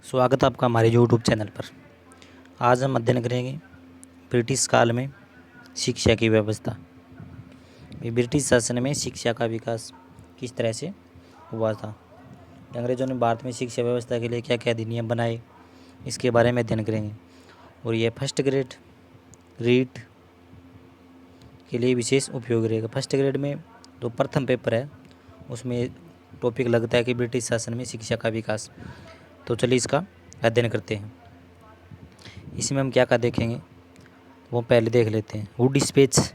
स्वागत है आपका हमारे यूट्यूब चैनल पर। आज हम अध्ययन करेंगे ब्रिटिश काल में शिक्षा की व्यवस्था। ब्रिटिश शासन में शिक्षा का विकास किस तरह से हुआ था। अंग्रेज़ों ने भारत में शिक्षा व्यवस्था के लिए क्या क्या अधिनियम बनाए, इसके बारे में अध्ययन करेंगे। और यह फर्स्ट ग्रेड रीट के लिए विशेष उपयोगी रहेगा। फर्स्ट ग्रेड में जो प्रथम पेपर है उसमें टॉपिक लगता है कि ब्रिटिश शासन में शिक्षा का विकास। तो चलिए इसका अध्ययन करते हैं। इसमें हम क्या क्या देखेंगे वो पहले देख लेते हैं। वुड स्पेच,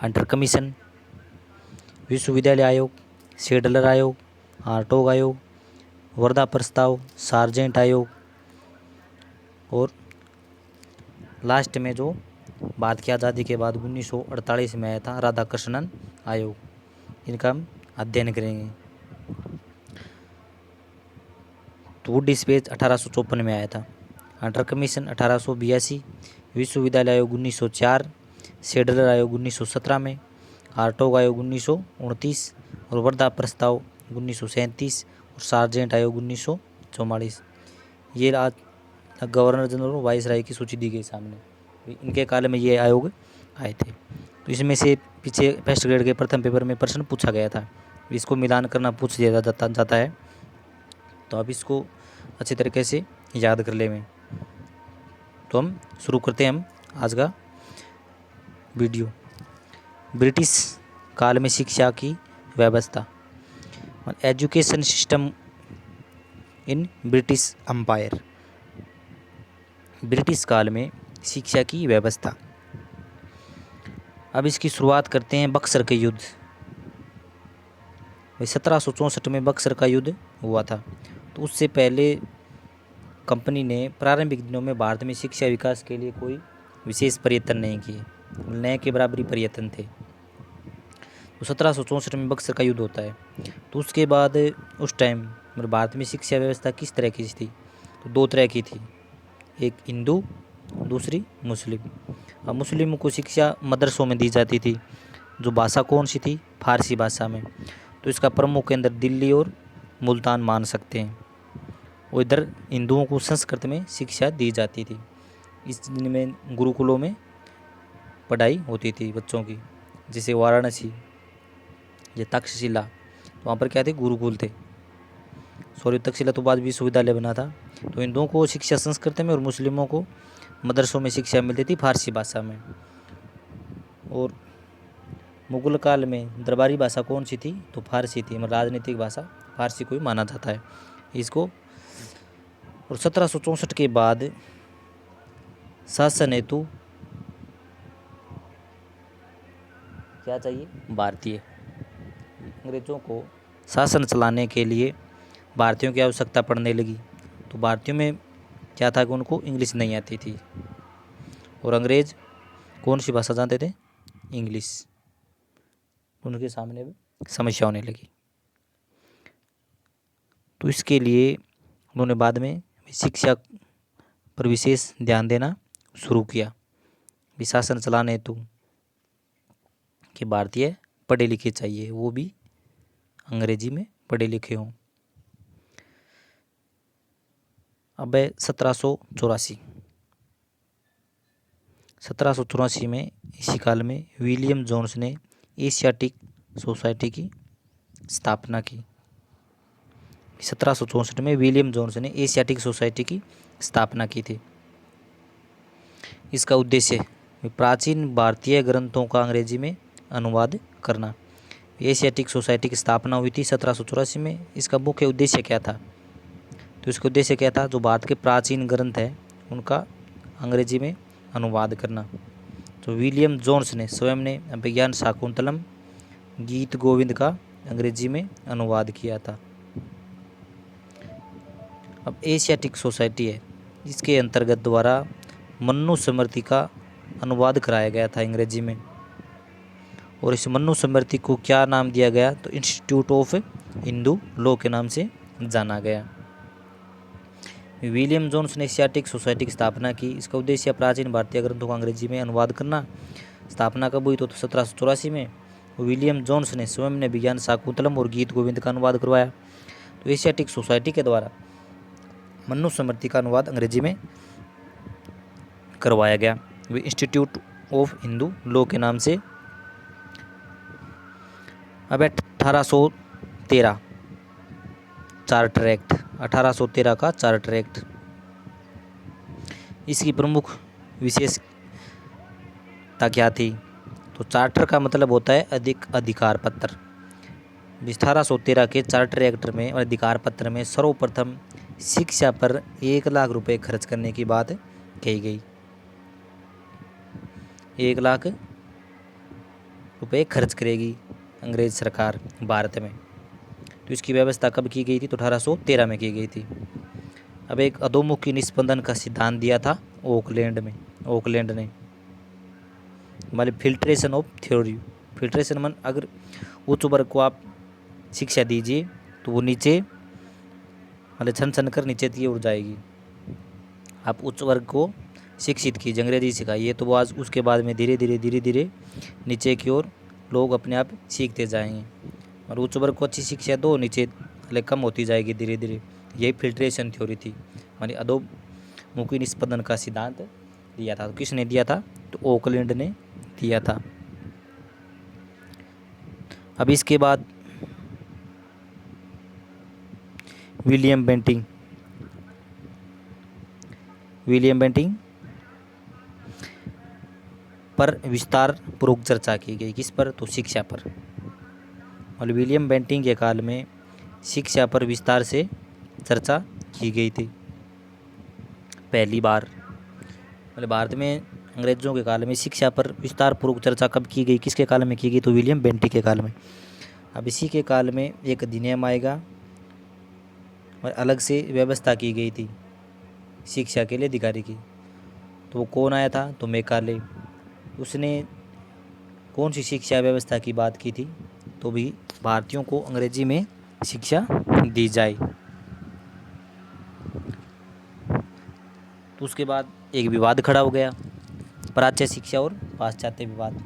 हंटर कमीशन, विश्वविद्यालय आयोग, शेडलर आयोग, हार्टोग आयोग, वर्धा प्रस्ताव, सार्जेंट आयोग और लास्ट में जो भारत की आज़ादी के बाद 1948 में आया था राधाकृष्णन आयोग। इनका हम अध्ययन करेंगे। तो वुड स्पेच 1854 में आया था, हंटर कमीशन 1882, विश्वविद्यालय आयोग 1904, शेडलर आयोग 1917 में, हार्टोग आयोग 1929 और वर्धा प्रस्ताव 1937 और सार्जेंट आयोग 1944। ये आज गवर्नर जनरल और वाइसराय की सूची दी गई सामने। इनके काल में ये आयोग आए थे। तो इसमें से पीछे फर्स्ट ग्रेड के प्रथम पेपर में प्रश्न पूछा गया था, इसको मिलान करना पूछ दिया जाता है। तो अब इसको अच्छी तरीके से याद कर लें। तो हम शुरू करते हैं हम आज का वीडियो। ब्रिटिश काल में शिक्षा की व्यवस्था, education system in British Empire. British काल में शिक्षा की व्यवस्था। अब इसकी शुरुआत करते हैं बक्सर के युद्ध। 1764 में बक्सर का युद्ध हुआ था। तो उससे पहले कंपनी ने प्रारंभिक दिनों में भारत में शिक्षा विकास के लिए कोई विशेष प्रयत्न नहीं किए, नए के बराबरी प्रयत्न थे। तो 1764 में बक्सर का युद्ध होता है। तो उसके बाद उस टाइम भारत में शिक्षा व्यवस्था किस तरह की थी? तो दो तरह की थी, एक हिंदू, दूसरी मुस्लिम। अब मुस्लिमों को शिक्षा मदरसों में दी जाती थी, जो भाषा कौन सी थी? फारसी भाषा में। तो इसका प्रमुख केंद्र दिल्ली और मुल्तान मान सकते हैं। और इधर हिंदुओं को संस्कृत में शिक्षा दी जाती थी। इस दिन में गुरुकुलों में पढ़ाई होती थी बच्चों की, जैसे वाराणसी या तक्षशिला, तो वहाँ पर क्या थे? गुरुकुल थे। तक्षशिला तो बाद विश्वविद्यालय बना था। तो हिंदुओं को शिक्षा संस्कृत में और मुस्लिमों को मदरसों में शिक्षा मिलती थी फारसी भाषा में। और मुगल काल में दरबारी भाषा कौन सी थी? तो फारसी थी। राजनीतिक भाषा फारसी को ही माना जाता है इसको। और 1764 के बाद शासन हेतु क्या चाहिए? भारतीय। अंग्रेजों को शासन चलाने के लिए भारतीयों की आवश्यकता पड़ने लगी। तो भारतीयों में क्या था कि उनको इंग्लिश नहीं आती थी, और अंग्रेज कौन सी भाषा जानते थे? इंग्लिश। उनके सामने समस्या होने लगी। तो इसके लिए उन्होंने बाद में शिक्षा पर विशेष ध्यान देना शुरू किया। शासन चलाने हेतु कि भारतीय पढ़े लिखे चाहिए, वो भी अंग्रेजी में पढ़े लिखे हों। अब 1784 में इसी काल में विलियम जोन्स ने एशियाटिक सोसाइटी की स्थापना की। 1764 में विलियम जोन्स ने एशियाटिक सोसाइटी की स्थापना की थी। इसका उद्देश्य प्राचीन भारतीय ग्रंथों का अंग्रेजी में अनुवाद करना। एशियाटिक सोसाइटी की स्थापना हुई थी 1784 में। इसका मुख्य उद्देश्य क्या था? तो इसका उद्देश्य क्या था? जो भारत के प्राचीन ग्रंथ हैं उनका अंग्रेजी में अनुवाद करना। तो विलियम जोन्स ने स्वयं ने अभिज्ञान शाकुंतलम, गीत गोविंद का अंग्रेजी में अनुवाद किया था। अब एशियाटिक सोसाइटी है, इसके अंतर्गत द्वारा मनुस्मृति का अनुवाद कराया गया था अंग्रेजी में। और इस मनुस्मृति को क्या नाम दिया गया? तो इंस्टीट्यूट ऑफ हिंदू लॉ के नाम से जाना गया। विलियम जोन्स ने एशियाटिक सोसाइटी की स्थापना की। इसका उद्देश्य प्राचीन भारतीय ग्रंथों का अंग्रेजी में अनुवाद करना। स्थापना कब हुई? तो 1784 में। विलियम जोन्स ने स्वयं ने विज्ञान शाकुंतलम और गीत गोविंद का अनुवाद करवाया। तो एशियाटिक सोसाइटी के द्वारा मनुस्मृति का अनुवाद अंग्रेजी में करवाया गया। वे इंस्टीट्यूट ऑफ हिंदू लॉ के नाम से। अब 1813 चार्टर एक्ट, 1813 का चार्टर एक्ट। इसकी प्रमुख विशेषता क्या थी? तो चार्टर का मतलब होता है अधिकार पत्र। 1813 के चार्टर एक्ट में और अधिकार पत्र में सर्वप्रथम शिक्षा पर 1 लाख रुपए खर्च करने की बात कही गई। 1 लाख रुपए खर्च करेगी अंग्रेज सरकार भारत में। तो इसकी व्यवस्था कब की गई थी? तो 1813 में की गई थी। अब एक अधोमुखी निस्पंदन का सिद्धांत दिया था ओकलैंड ने, मतलब फिल्ट्रेशन ऑफ थ्योरी। फिल्ट्रेशन मन अगर उच्च वर्ग को आप शिक्षा दीजिए तो वो नीचे मतलब छन छन कर नीचे की ओर जाएगी। आप उच्च वर्ग को शिक्षित कीजिए, अंग्रेजी सिखाइए, तो वो आज उसके बाद में धीरे धीरे नीचे की ओर लोग अपने आप सीखते जाएंगे। और उच्च वर्ग को अच्छी शिक्षा दो, नीचे मतलब कम होती जाएगी धीरे धीरे। यही फिल्ट्रेशन थ्योरी थी, मानी अधोमुखी निस्पंदन का सिद्धांत दिया था। तो किसने दिया था? तो ओकलैंड ने दिया था। अब इसके बाद विलियम बेंटिंक पर विस्तार पूर्वक चर्चा की गई। किस पर? तो शिक्षा पर। और विलियम बेंटिंक के काल में शिक्षा पर विस्तार से चर्चा की गई थी पहली बार। मतलब भारत में अंग्रेजों के काल में शिक्षा पर विस्तार पूर्वक चर्चा कब की गई? किसके काल में की गई? तो विलियम बेंटिंक के काल में। अब इसी के काल में एक अधिनियम आएगा और अलग से व्यवस्था की गई थी शिक्षा के लिए अधिकारी की। तो वो कौन आया था? तो मैकाले। उसने कौन सी शिक्षा व्यवस्था की बात की थी? तो भी भारतीयों को अंग्रेजी में शिक्षा दी जाए। तो उसके बाद एक विवाद खड़ा हो गया, प्राच्य शिक्षा और पाश्चात्य विवाद।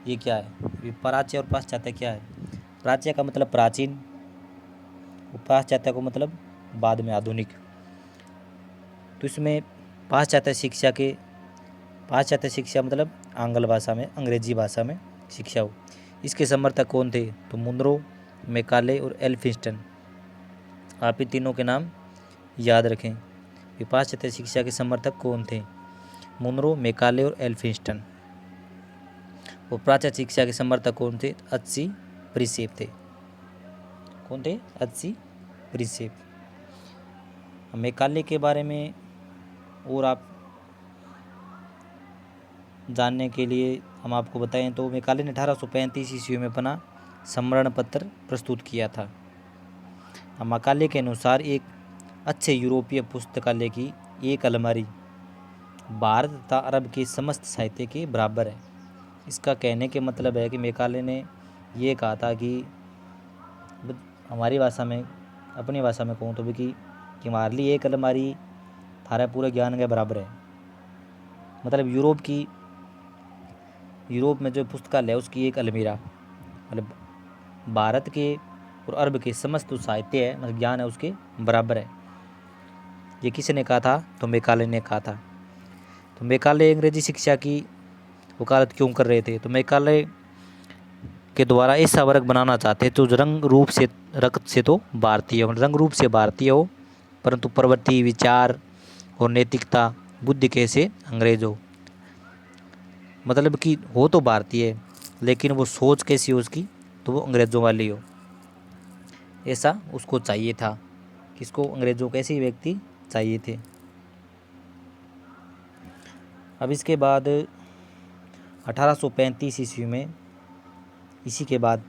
ये क्या है? ये प्राच्य और पाश्चात्य क्या है? प्राच्य का मतलब प्राचीन, पाश्चात्य को मतलब बाद में आधुनिक। तो इसमें पाश्चात्य शिक्षा मतलब आंग्ल भाषा में, अंग्रेजी भाषा में शिक्षा हो। इसके समर्थक कौन थे? तो मुनरो, मैकाले और एल्फिंस्टन। आप इन तीनों के नाम याद रखें। पाश्चात्य शिक्षा के समर्थक कौन थे? मुनरो, मैकाले और एल्फिंस्टन। और प्राच्य शिक्षा के समर्थक कौन थे? अच्छी प्रिसेप थे। कौन थे? अच्छी प्रिसेप। मैकाले के बारे में और आप जानने के लिए हम आपको बताएं तो मैकाले ने 1835 ईस्वी में अपना सम्मरण पत्र प्रस्तुत किया था। मैकाले के अनुसार एक अच्छे यूरोपीय पुस्तकालय की एक अलमारी भारत तथा अरब के समस्त साहित्य के बराबर है। इसका कहने के मतलब है कि मैकाले ने ये कहा था कि हमारी भाषा में, अपनी भाषा में कहूँ तो भी कि हमारे लिए एक अलमारी थारा पूरे ज्ञान के बराबर है। मतलब यूरोप में जो पुस्तकालय है उसकी एक अलमीरा मतलब भारत के और अरब के समस्त साहित्य है, मतलब ज्ञान है, उसके बराबर है। ये किसने कहा था? तो मैकाले ने कहा था। तो मैकाले अंग्रेजी शिक्षा की वकालत क्यों कर रहे थे? तो मैकाले के द्वारा ऐसा वर्ग बनाना चाहते तो रंग रूप से तो भारतीय हो, रंग रूप से भारतीय हो, परंतु प्रवृत्ति, विचार और नैतिकता, बुद्धि कैसे अंग्रेज हो। मतलब कि हो तो भारतीय लेकिन वो सोच कैसी हो उसकी, तो वो अंग्रेज़ों वाली हो, ऐसा उसको चाहिए था। किसको? अंग्रेज़ों को ऐसे व्यक्ति चाहिए थे। अब इसके बाद 1835 ईस्वी में, इसी के बाद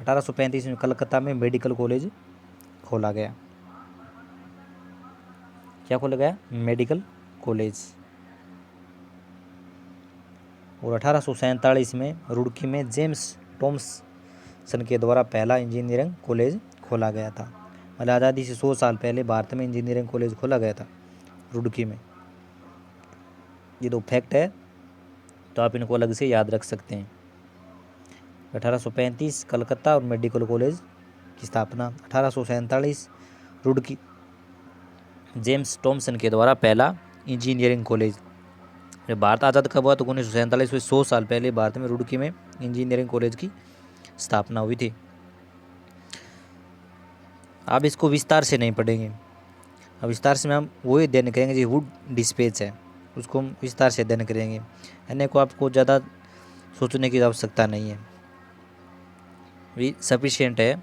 1835 में कलकत्ता में मेडिकल कॉलेज खोला गया। क्या खोला गया? Medical college. और 1847 में रुड़की में जेम्स थॉमसन के द्वारा पहला इंजीनियरिंग कॉलेज खोला गया था। मतलब आज़ादी से 100 साल पहले भारत में इंजीनियरिंग कॉलेज खोला गया था रुड़की में। ये दो फैक्ट है तो आप इनको अलग से याद रख सकते हैं। 1835 कलकत्ता और मेडिकल कॉलेज की स्थापना, 1847 रुड़की जेम्स टॉमसन के द्वारा पहला इंजीनियरिंग कॉलेज। जब भारत आज़ाद कब हुआ तो 1947 में, 100 साल पहले भारत में रुड़की में इंजीनियरिंग कॉलेज की स्थापना हुई थी। अब इसको विस्तार से नहीं पढ़ेंगे, अब विस्तार से में हम वही अध्ययन करेंगे जो वुड डिस्पेच है, उसको हम विस्तार से अध्ययन करेंगे। अन्य को आपको ज़्यादा सोचने की आवश्यकता नहीं है, भी सफिशिएंट है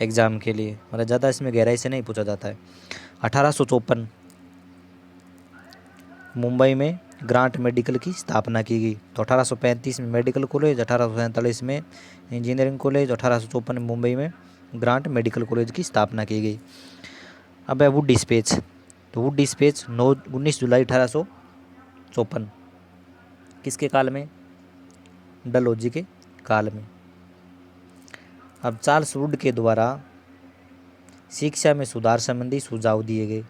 एग्ज़ाम के लिए, मतलब ज़्यादा इसमें गहराई से नहीं पूछा जाता है। 1854 मुंबई में ग्रांट मेडिकल की स्थापना की गई। तो 1835 में मेडिकल कॉलेज, 1847 में इंजीनियरिंग कॉलेज, 1854 में मुंबई में ग्रांट मेडिकल कॉलेज की स्थापना की गई। अब है वुड डिस्पेच। तो वुड डिस्पेच 19 जुलाई 1854 किसके काल में? डलहौजी के काल में। अब चार्ल्स वुड के द्वारा शिक्षा में सुधार संबंधी सुझाव दिए गए।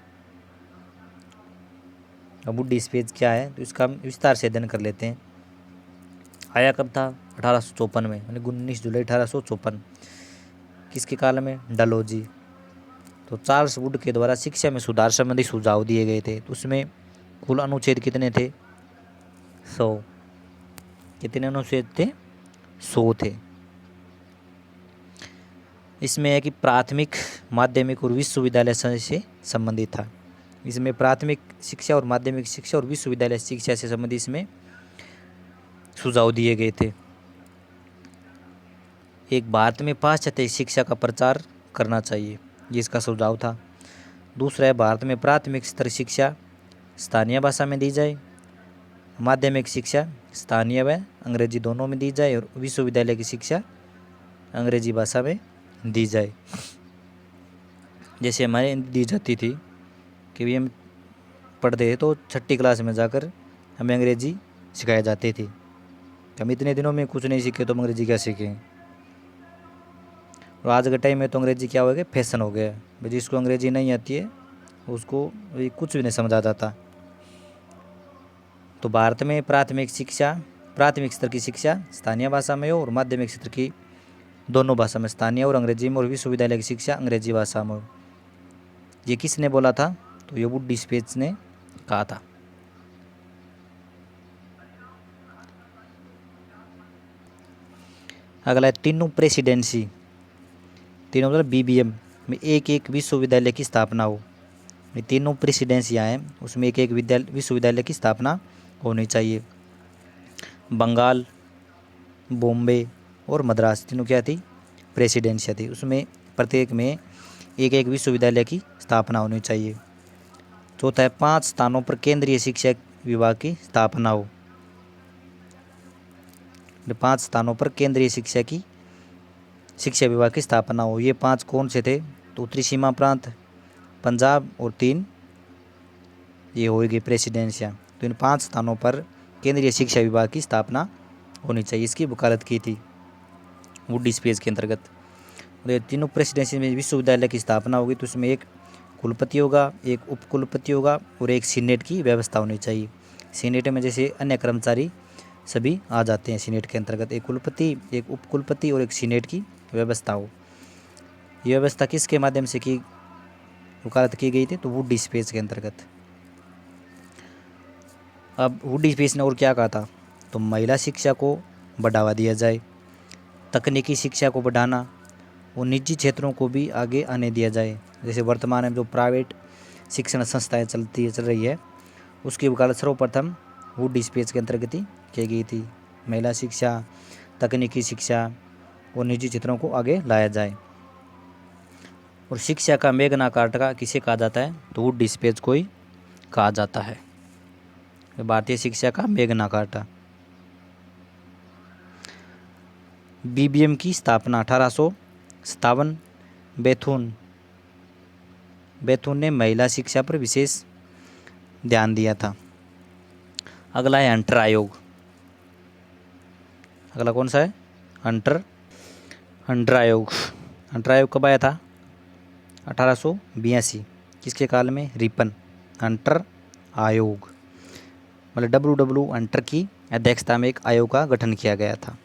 अब वुड डिस्पेच क्या है तो इसका हम विस्तार से अध्ययन कर लेते हैं। आया कब था? 1854 में, यानी 19 जुलाई 1854 किसके काल में? डलहौजी। तो चार्ल्स वुड के द्वारा शिक्षा में सुधार संबंधी सुझाव दिए गए थे। तो उसमें कुल अनुच्छेद कितने थे? 100। कितने अनुच्छेद थे? 100 थे। इसमें है कि प्राथमिक, माध्यमिक और विश्वविद्यालय से संबंधित था। इसमें प्राथमिक शिक्षा और माध्यमिक शिक्षा और विश्वविद्यालय शिक्षा से संबंधित इसमें सुझाव दिए गए थे। एक, भारत में पाश्चात्य शिक्षा का प्रचार करना चाहिए, ये इसका सुझाव था। दूसरा है, भारत में प्राथमिक स्तर शिक्षा स्थानीय भाषा में दी जाए, माध्यमिक शिक्षा स्थानीय व अंग्रेजी दोनों में दी जाए, और विश्वविद्यालय की शिक्षा अंग्रेजी भाषा में दी जाए। जैसे हमारे दी जाती थी कि भी हम पढ़ते थे तो 6ठी क्लास में जाकर हमें अंग्रेजी सिखाई जाती थी। हम इतने दिनों में कुछ नहीं सीखे तो हम अंग्रेजी क्या सीखें। और आज के टाइम में तो अंग्रेजी क्या हो गया? फैशन हो गया है। जिसको अंग्रेजी नहीं आती है उसको कुछ भी नहीं समझा जाता। तो भारत में प्राथमिक शिक्षा, प्राथमिक स्तर की शिक्षा स्थानीय भाषा में हो और माध्यमिक स्तर की दोनों भाषा में, स्थानीय और अंग्रेजी में, और विश्वविद्यालय की शिक्षा अंग्रेजी भाषा में हो। ये किसने बोला था? तो ये वुड डिस्पेच ने कहा था। अगला है तीनों प्रेसिडेंसी। तीनों मतलब बीबीएम में एक एक विश्वविद्यालय की स्थापना हो। ये तीनों प्रेसिडेंसियाँ हैं, उसमें एक एक विश्वविद्यालय की स्थापना होनी चाहिए। बंगाल, बॉम्बे और मद्रास तीनों क्या थी? प्रेसिडेंसियाँ थी। उसमें प्रत्येक में एक एक विश्वविद्यालय की स्थापना होनी चाहिए। चौथा है, 5 स्थानों पर केंद्रीय शिक्षा विभाग की स्थापना हो। 5 स्थानों पर केंद्रीय शिक्षा विभाग की स्थापना हो। ये 5 कौन से थे? तो उत्तरी सीमा प्रांत, पंजाब और 3 ये होगी प्रेसिडेंसियाँ। तो इन 5 स्थानों पर केंद्रीय शिक्षा विभाग की स्थापना होनी चाहिए। इसकी वकालत की थी वुड डिस्पेच के अंतर्गत। और ये तीनों प्रेसिडेंसी में विश्वविद्यालय की स्थापना होगी तो उसमें एक कुलपति होगा, एक उपकुलपति होगा और एक सीनेट की व्यवस्था होनी चाहिए। सीनेट में जैसे अन्य कर्मचारी सभी आ जाते हैं सीनेट के अंतर्गत। एक कुलपति, एक उपकुलपति और एक सीनेट की व्यवस्था हो। ये व्यवस्था किसके माध्यम से की वकालत की गई थी? तो वुड डिस्पेच के अंतर्गत। अब वुड डिस्पेच ने और क्या कहा था? तो महिला शिक्षा को बढ़ावा दिया जाए, तकनीकी शिक्षा को बढ़ाना और निजी क्षेत्रों को भी आगे आने दिया जाए। जैसे वर्तमान में जो प्राइवेट शिक्षण संस्थाएं चल रही है उसकी वकालत सर्वप्रथम वुड डिस्पेच के अंतर्गत ही की गई थी। महिला शिक्षा, तकनीकी शिक्षा और निजी क्षेत्रों को आगे लाया जाए। और शिक्षा का मैग्ना कार्टा किसे कहा जाता है? तो वुड डिस्पेच को ही कहा जाता है। भारतीय शिक्षा का मैग्ना कार्टा। बीबीएम की स्थापना 1857 बेथुन ने महिला शिक्षा पर विशेष ध्यान दिया था। अगला है हंटर आयोग। अगला कौन सा है? हंटर आयोग। हंटर आयोग कब आया था? 1882 किसके काल में? रिपन। हंटर आयोग मतलब डब्ल्यू हंटर की अध्यक्षता में एक आयोग का गठन किया गया था।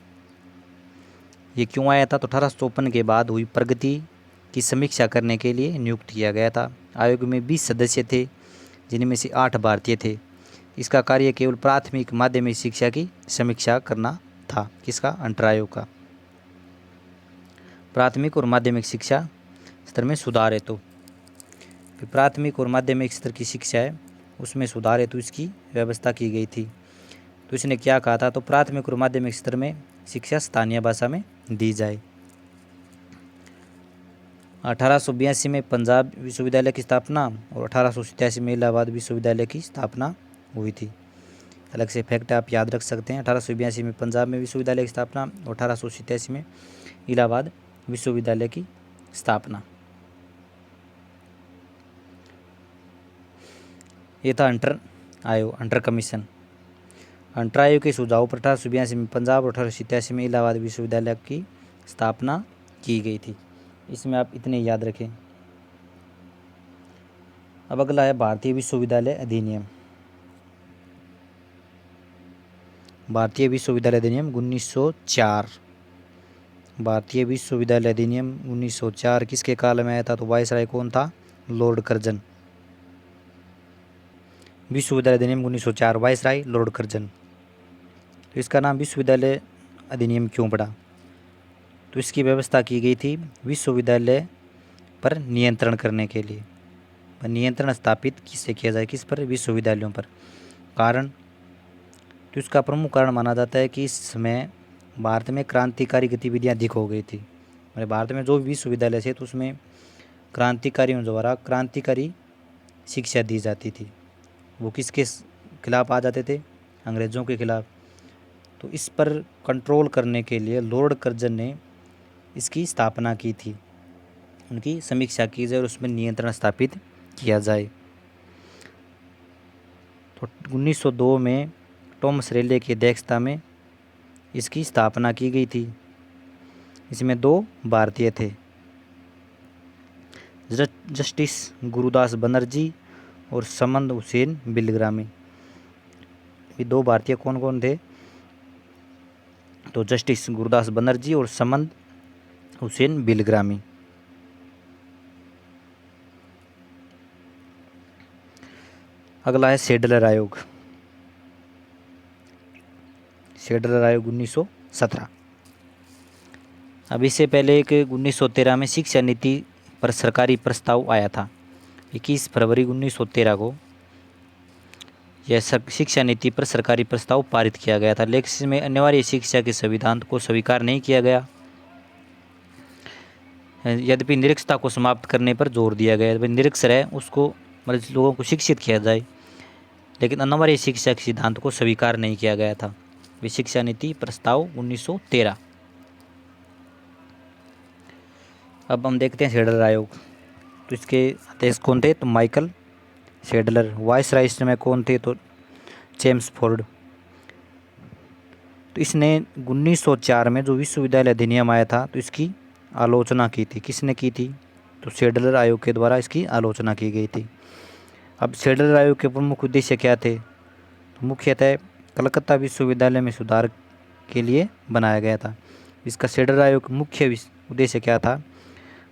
ये क्यों आया था? तो 1854 के बाद हुई प्रगति की समीक्षा करने के लिए नियुक्त किया गया था। आयोग में 20 सदस्य थे, जिनमें से 8 भारतीय थे। इसका कार्य केवल प्राथमिक माध्यमिक शिक्षा की समीक्षा करना था। किसका? अंतर आयोग का। प्राथमिक और माध्यमिक शिक्षा स्तर में सुधार हेतु, प्राथमिक और माध्यमिक स्तर की शिक्षा है उसमें सुधार हेतु इसकी व्यवस्था की गई थी। तो इसने क्या कहा था? तो प्राथमिक और माध्यमिक स्तर में शिक्षा स्थानीय भाषा में दी जाए। 1882 में पंजाब विश्वविद्यालय की स्थापना और 1887 में इलाहाबाद विश्वविद्यालय की स्थापना हुई थी। अलग से फैक्ट आप याद रख सकते हैं। 1882 में पंजाब में विश्वविद्यालय की स्थापना, 1887 में इलाहाबाद विश्वविद्यालय की स्थापना। ये था अंतर आयोग, अंतर कमीशन। अंतर आयोग के सुझाव पर 1882 में पंजाब और 1887 में इलाहाबाद विश्वविद्यालय की स्थापना की गई थी। इसमें आप इतने याद रखें। अब अगला है भारतीय विश्वविद्यालय अधिनियम। भारतीय विश्वविद्यालय अधिनियम 1904। भारतीय विश्वविद्यालय अधिनियम 1904 किसके काल में आया था? तो वायसराय कौन था? Lord Curzon. विश्वविद्यालय अधिनियम 1904 वायसराय लॉर्ड कर्जन। तो इसका नाम विश्वविद्यालय अधिनियम क्यों पड़ा? तो इसकी व्यवस्था की गई थी विश्वविद्यालय पर नियंत्रण करने के लिए। नियंत्रण स्थापित किससे किया जाए? किस पर? विश्वविद्यालयों पर। कारण, तो इसका प्रमुख कारण माना जाता है कि इस समय भारत में क्रांतिकारी गतिविधियां अधिक हो गई थी। हमारे भारत में जो विश्वविद्यालय थे तो उसमें क्रांतिकारियों द्वारा क्रांतिकारी शिक्षा दी जाती थी। वो किसके खिलाफ आ जाते थे? अंग्रेज़ों के खिलाफ। तो इस पर कंट्रोल करने के लिए लॉर्ड कर्जन ने इसकी स्थापना की थी, उनकी समीक्षा की जाए और उसमें नियंत्रण स्थापित किया जाए। तो 1902 में टॉमस रेले की अध्यक्षता में इसकी स्थापना की गई थी। इसमें 2 भारतीय थे, जस्टिस गुरुदास बनर्जी और समंद हुसैन बिलग्रामी। ये 2 भारतीय कौन कौन थे? तो जस्टिस गुरुदास बनर्जी और समंद हुसैन बिलग्रामी। अगला है सेडलर आयोग। सेडलर आयोग 1917। अब इससे पहले एक 1913 में शिक्षा नीति पर सरकारी प्रस्ताव आया था। 21 फरवरी 1913 को यह शिक्षा नीति पर सरकारी प्रस्ताव पारित किया गया था, लेकिन इसमें अनिवार्य शिक्षा के संविधान को स्वीकार नहीं किया गया। यद्यपि निरक्षरता को समाप्त करने पर जोर दिया गया, निरक्षर है उसको मतलब लोगों को शिक्षित किया जाए, लेकिन अनिवार्य शिक्षा के सिद्धांत को स्वीकार नहीं किया गया था। वे शिक्षा नीति प्रस्ताव 1913। अब हम देखते हैं सेडलर आयोग। तो इसके अध्यक्ष कौन थे? तो माइकल सेडलर। वाइसराय इस समय कौन थे? तो जेम्स फोर्ड। तो इसने 1904 में जो विश्वविद्यालय अधिनियम आया था तो इसकी आलोचना की थी। किसने की थी? तो सेडलर आयोग के द्वारा इसकी आलोचना की गई थी। अब सेडलर आयोग के प्रमुख उद्देश्य क्या थे? तो मुख्यतः कलकत्ता विश्वविद्यालय में सुधार के लिए बनाया गया था। इसका सेडलर आयोग मुख्य उद्देश्य क्या था?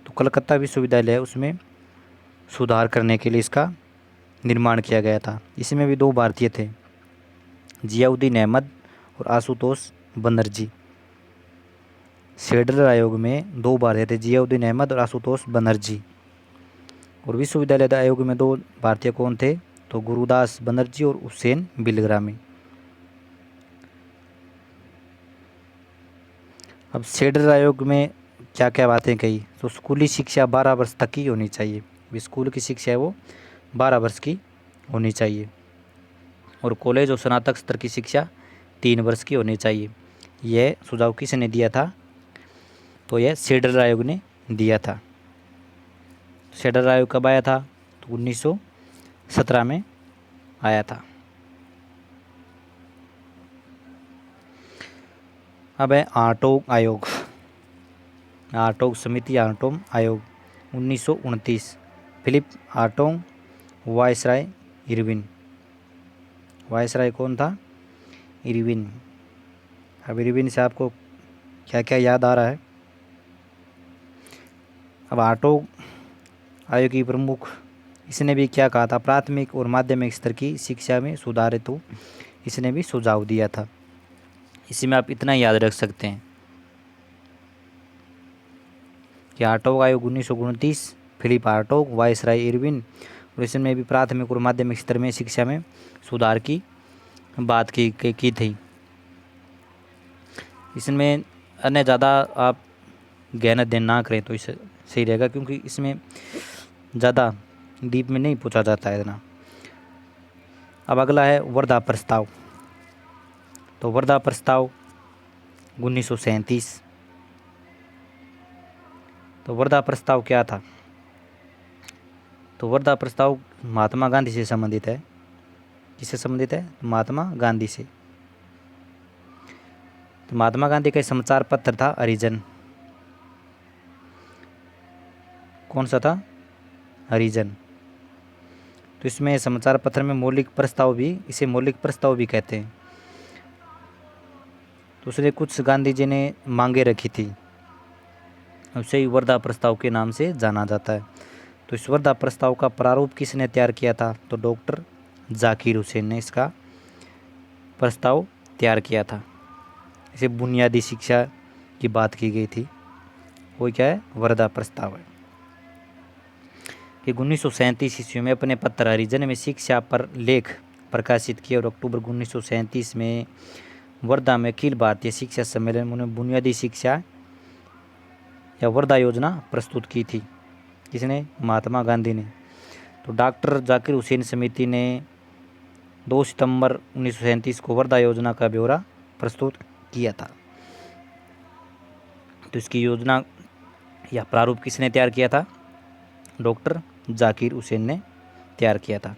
तो कलकत्ता विश्वविद्यालय उसमें सुधार करने के लिए इसका निर्माण किया गया था। इसमें भी 2 भारतीय थे, जियाउद्दीन अहमद और आशुतोष बनर्जी। सेडलर आयोग में 2 भारतीय थे, जियाउद्दीन अहमद और आशुतोष बनर्जी। और विश्वविद्यालय आयोग में 2 भारतीय कौन थे? तो गुरुदास बनर्जी और हुसैन बिलग्रामी। अब सेडलर आयोग में क्या क्या बातें कही? तो स्कूली शिक्षा 12 वर्ष तक की होनी चाहिए। स्कूल की शिक्षा है वो 12 वर्ष की होनी चाहिए, और कॉलेज और स्नातक स्तर की शिक्षा 3 वर्ष की होनी चाहिए। यह सुझाव किसने दिया था? तो यह सेडलर आयोग ने दिया था। सेडलर आयोग कब आया था? तो 1917 में आया था। अब है आर्टोग आयोग। आर्टोग समिति, आर्टोग आयोग 1929। Philip Hartog, viceroy Irwin. Viceroy कौन था? इरविन। अब इरविन से आपको क्या क्या याद आ रहा है? अब आर्टोग आयोग की प्रमुख इसने भी क्या कहा था, प्राथमिक और माध्यमिक स्तर की शिक्षा में सुधार हेतु इसने भी सुझाव दिया था। इसी में आप इतना याद रख सकते हैं कि हार्टोग आयोग 1929, फिलिप हार्टोग, वायसराय इरविन, और इसमें भी प्राथमिक और माध्यमिक स्तर में शिक्षा में सुधार की बात की थी। इसमें अन्य ज़्यादा आप गहन अध्ययन ना करें तो इसे सही रहेगा, क्योंकि इसमें ज़्यादा डीप में नहीं पूछा जाता है इतना। अब अगला है वर्धा प्रस्ताव। तो वर्धा प्रस्ताव 1937। तो वर्धा प्रस्ताव क्या था? तो वर्धा प्रस्ताव महात्मा गांधी से संबंधित है। किससे संबंधित है? महात्मा गांधी से। तो महात्मा गांधी का समाचार पत्र था हरिजन। कौन सा था? हरिजन। तो इसमें समाचार पत्र में मौलिक प्रस्ताव भी, इसे मौलिक प्रस्ताव भी कहते हैं। तो उसने कुछ गांधी जी ने मांगे रखी थी, उसे ही वर्धा प्रस्ताव के नाम से जाना जाता है। तो इस वर्धा प्रस्ताव का प्रारूप किसने तैयार किया था? तो डॉक्टर जाकिर हुसैन ने इसका प्रस्ताव तैयार किया था। इसे बुनियादी शिक्षा की बात की गई थी, वो क्या है? वर्धा प्रस्ताव है। कि 1937 ईस्वी में अपने पत्र हरिजन में शिक्षा पर लेख प्रकाशित किए और अक्टूबर 1937 में वर्धा में अखिल भारतीय शिक्षा सम्मेलन में उन्होंने बुनियादी शिक्षा या वर्धा योजना प्रस्तुत की थी। किसने? महात्मा गांधी ने। तो डॉक्टर जाकिर हुसैन समिति ने 2 सितंबर 1937 को वर्धा योजना का ब्यौरा प्रस्तुत किया था। तो इसकी योजना या प्रारूप किसने तैयार किया था? डॉक्टर जाकिर हुसैन ने तैयार किया था।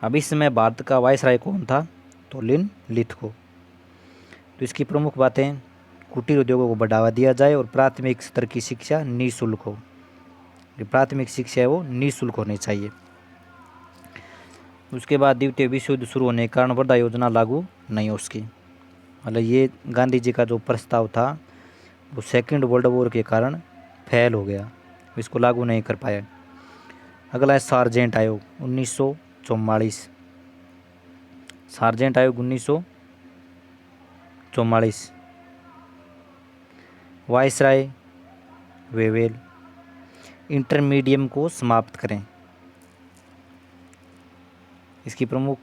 अब इस समय भारत का वायसराय कौन था? तो लिन लिथगो। तो इसकी प्रमुख बातें, कुटीर उद्योगों को बढ़ावा दिया जाए और प्राथमिक स्तर की शिक्षा निःशुल्क हो। जो प्राथमिक शिक्षा है वो निःशुल्क होनी चाहिए। उसके बाद द्वितीय विश्व युद्ध शुरू होने के कारण वर्धा योजना लागू नहीं हो उसकी, मतलब ये गांधी जी का जो प्रस्ताव था वो सेकेंड वर्ल्ड वॉर के कारण फेल हो गया, इसको लागू नहीं कर पाया। अगला है सार्जेंट आयोग 1944। सार्जेंट आयोग 1944। वायसराय वेवेल, इंटरमीडियम को समाप्त करें। इसकी प्रमुख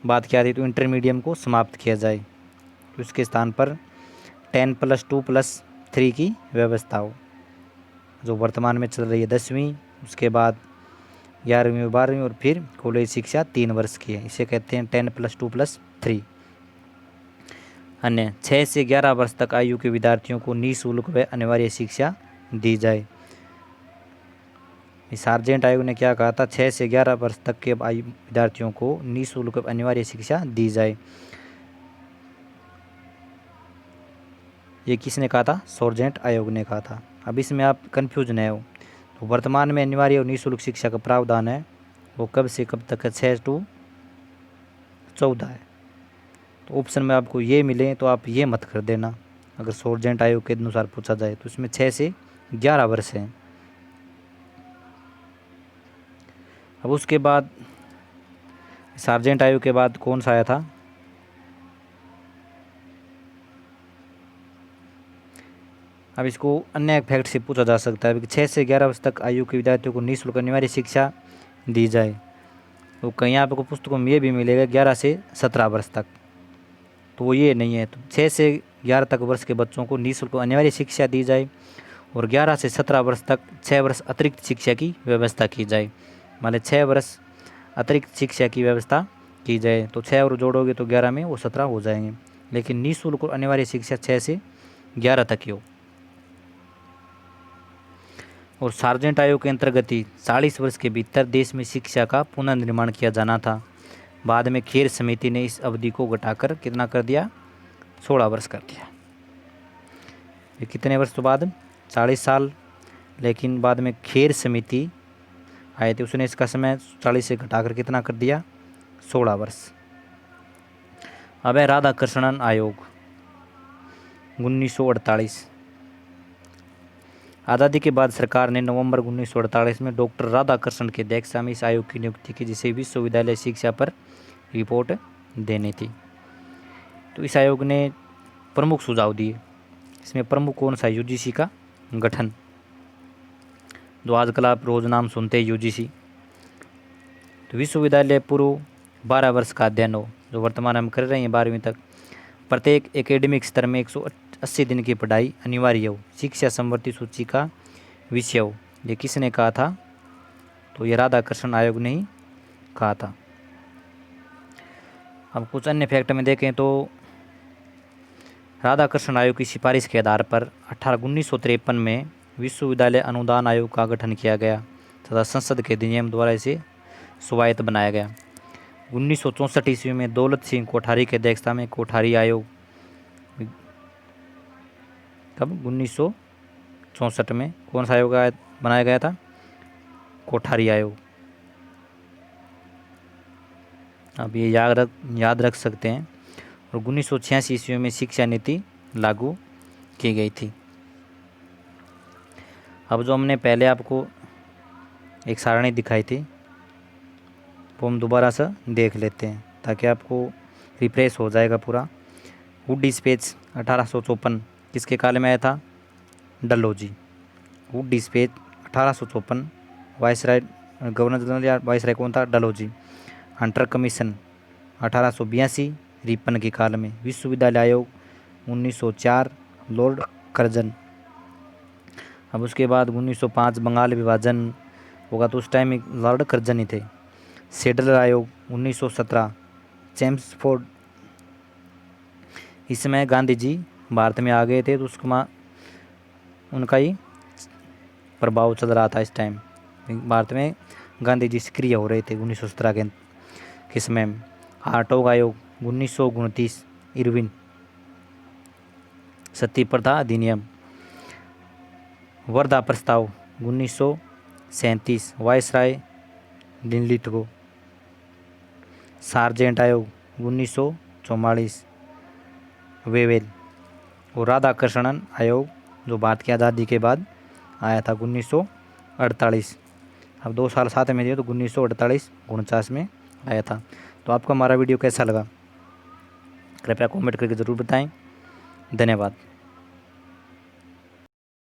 बात क्या थी? तो इंटरमीडियम को समाप्त किया जाए, तो इसके स्थान पर 10+2+3 की व्यवस्था हो, जो वर्तमान में चल रही है 10वीं, उसके बाद 11वीं 12वीं और फिर कॉलेज शिक्षा 3 वर्ष की है। इसे कहते हैं 10+2+3। अन्य 6 से 11 वर्ष तक आयु के विद्यार्थियों को निःशुल्क व अनिवार्य शिक्षा दी जाए। सार्जेंट आयोग ने क्या कहा था? 6 से 11 वर्ष तक के आयु विद्यार्थियों को निःशुल्क अनिवार्य शिक्षा दी जाए। ये किसने कहा था? सार्जेंट आयोग ने कहा था। अब इसमें आप कंफ्यूज न हो, तो वर्तमान में अनिवार्य और निःशुल्क शिक्षा का प्रावधान है वो कब से कब तक है? 6 से 14 है। तो ऑप्शन में आपको ये मिले तो आप ये मत कर देना, अगर सार्जेंट आयोग के अनुसार पूछा जाए तो इसमें 6 से 11 वर्ष हैं। अब उसके बाद सार्जेंट आयु के बाद कौन सा आया था? अब इसको अन्य फैक्ट से पूछा जा सकता है कि 6 से 11 वर्ष तक आयु के विद्यार्थियों को निःशुल्क अनिवार्य शिक्षा दी जाए। तो कहीं आपको पुस्तकों में ये भी मिलेगा 11 से 17 वर्ष तक, तो वो ये नहीं है। तो 6 से 11 तक वर्ष के बच्चों को निःशुल्क अनिवार्य शिक्षा दी जाए और 11 से 17 वर्ष तक 6 वर्ष अतिरिक्त शिक्षा की व्यवस्था की जाए। मान 6 वर्ष अतिरिक्त शिक्षा की व्यवस्था की जाए, तो 6 और जोड़ोगे तो 11 में वो 17 हो जाएंगे, लेकिन निःशुल्क और अनिवार्य शिक्षा 6 से 11 तक ही हो। और सार्जेंट आयोग के अंतर्गत ही 40 वर्ष के भीतर देश में शिक्षा का पुनर्निर्माण किया जाना था। बाद में खेर समिति ने इस अवधि को घटाकर कितना कर दिया? 16 वर्ष कर दिया। ये कितने वर्ष तो बाद? 40 साल। लेकिन बाद में खेर समिति आए थे, उसने इसका समय 40 से घटाकर कितना कर दिया? 16 वर्ष। अब है राधाकृष्णन आयोग 1948। आज़ादी के बाद सरकार ने नवंबर 1948 में डॉक्टर राधाकृष्णन की अध्यक्षता में इस आयोग की नियुक्ति की, जिसे विश्वविद्यालय शिक्षा पर रिपोर्ट देनी थी। तो इस आयोग ने प्रमुख सुझाव दिए। इसमें प्रमुख कौन सा? यूजीसी का गठन, जो आजकल आप रोज नाम सुनते हैं यूजीसी। तो विश्वविद्यालय पूर्व 12 वर्ष का अध्ययन हो, जो वर्तमान हम कर रहे हैं 12वीं तक। प्रत्येक एकेडमिक स्तर में 180 दिन की पढ़ाई अनिवार्य हो। शिक्षा संवर्ती सूची का विषय हो। ये किसने कहा था? तो ये राधाकृष्णन आयोग ने ही कहा था। अब कुछ अन्य फैक्ट में देखें तो राधाकृष्णन आयोग की सिफारिश के आधार पर 1953 में विश्वविद्यालय अनुदान आयोग का गठन किया गया तथा संसद के अधिनियम द्वारा इसे स्वायत्त बनाया गया। 1964 ईस्वी में दौलत सिंह कोठारी की अध्यक्षता में कोठारी आयोग, कब? 1964 में कौन सा आयोग बनाया गया था? कोठारी आयोग। अब ये याद रख सकते हैं। और 1986 ईस्वी में शिक्षा नीति लागू की गई थी। अब जो हमने पहले आपको एक सारणी दिखाई थी वो हम दोबारा से देख लेते हैं ताकि आपको रिफ्रेश हो जाएगा पूरा। वुड डिस्पैच 1854 किसके काल में आया था? Dalhousie. Wood dispatch 1854, viceroy governor general या वायसराय कौन था? डलहौजी। हंटर कमीशन 1882 रिपन के काल में। विश्वविद्यालय आयोग 1904 लॉर्ड कर्जन। अब उसके बाद 1905 बंगाल विभाजन होगा तो उस टाइम लॉर्ड कर्जन ही थे। सेडलर आयोग 1917 चेम्सफोर्ड। इस समय गांधी जी भारत में आ गए थे तो उसका उनका ही प्रभाव चल रहा था इस टाइम। भारत में गांधी जी सक्रिय हो रहे थे 1917 के समय में। हार्टोग आयोग 1929 इरविन। सती प्रथा अधिनियम। वर्धा प्रस्ताव 1937 वायसराय लिनलिथगो। सार्जेंट आयोग 1944 वेवेल। और राधाकृष्णन आयोग जो भारत की आज़ादी के बाद आया था 1948। अब 2 साल साथ में दिए तो 1948-49 में आया था। तो आपको हमारा वीडियो कैसा लगा कृपया कमेंट करके ज़रूर बताएं। धन्यवाद।